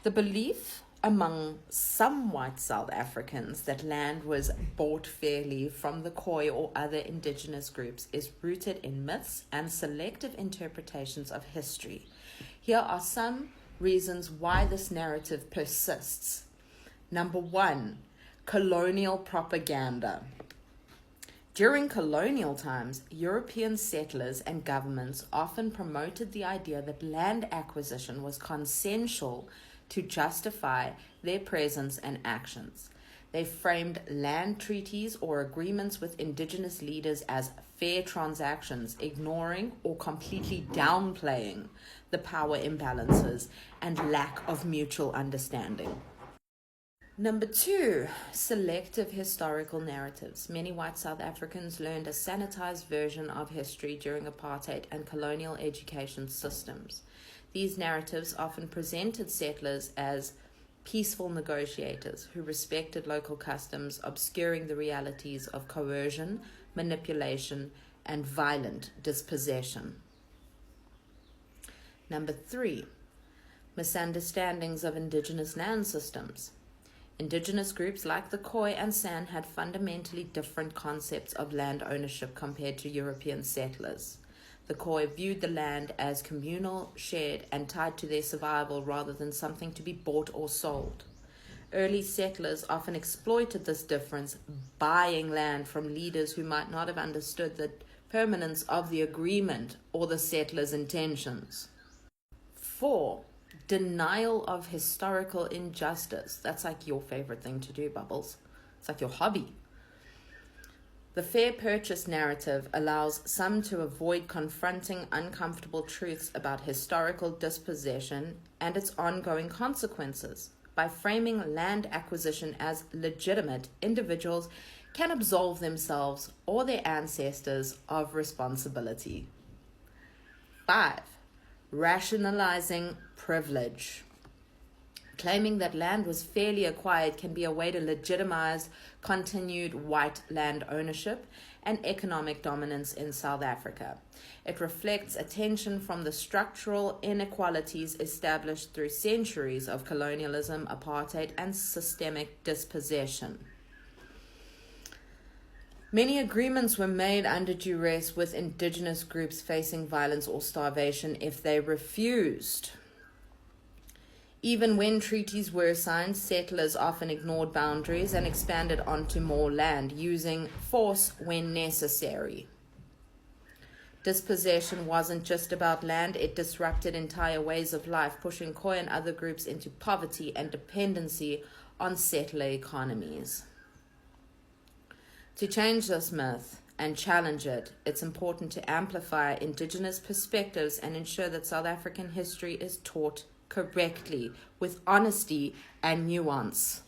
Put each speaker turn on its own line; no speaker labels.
The belief among some white South Africans that land was bought fairly from the Khoi or other indigenous groups is rooted in myths and selective interpretations of history. Here are some reasons why this narrative persists. Number one, colonial propaganda. During colonial times, European settlers and governments often promoted the idea that land acquisition was consensual to justify their presence and actions. They framed land treaties or agreements with indigenous leaders as fair transactions, ignoring or completely downplaying the power imbalances and lack of mutual understanding. Number two, selective historical narratives. Many white South Africans learned a sanitized version of history during apartheid and colonial education systems. These narratives often presented settlers as peaceful negotiators who respected local customs, obscuring the realities of coercion, manipulation, and violent dispossession. Number three, misunderstandings of indigenous land systems. Indigenous groups like the Khoi and San had fundamentally different concepts of land ownership compared to European settlers. The Khoi viewed the land as communal, shared, and tied to their survival rather than something to be bought or sold. Early settlers often exploited this difference, buying land from leaders who might not have understood the permanence of the agreement or the settlers' intentions. 4. Denial of historical injustice. That's like your favorite thing to do, Bubbles. It's like your hobby. The fair purchase narrative allows some to avoid confronting uncomfortable truths about historical dispossession and its ongoing consequences. By framing land acquisition as legitimate, individuals can absolve themselves or their ancestors of responsibility. 5. Rationalizing privilege. Claiming that land was fairly acquired can be a way to legitimize continued white land ownership and economic dominance in South Africa. It reflects a tension from the structural inequalities established through centuries of colonialism, apartheid, and systemic dispossession. Many agreements were made under duress, with indigenous groups facing violence or starvation if they refused. Even when treaties were signed, settlers often ignored boundaries and expanded onto more land, using force when necessary. Dispossession wasn't just about land, it disrupted entire ways of life, pushing Khoi and other groups into poverty and dependency on settler economies. To change this myth and challenge it, it's important to amplify indigenous perspectives and ensure that South African history is taught correctly, with honesty and nuance.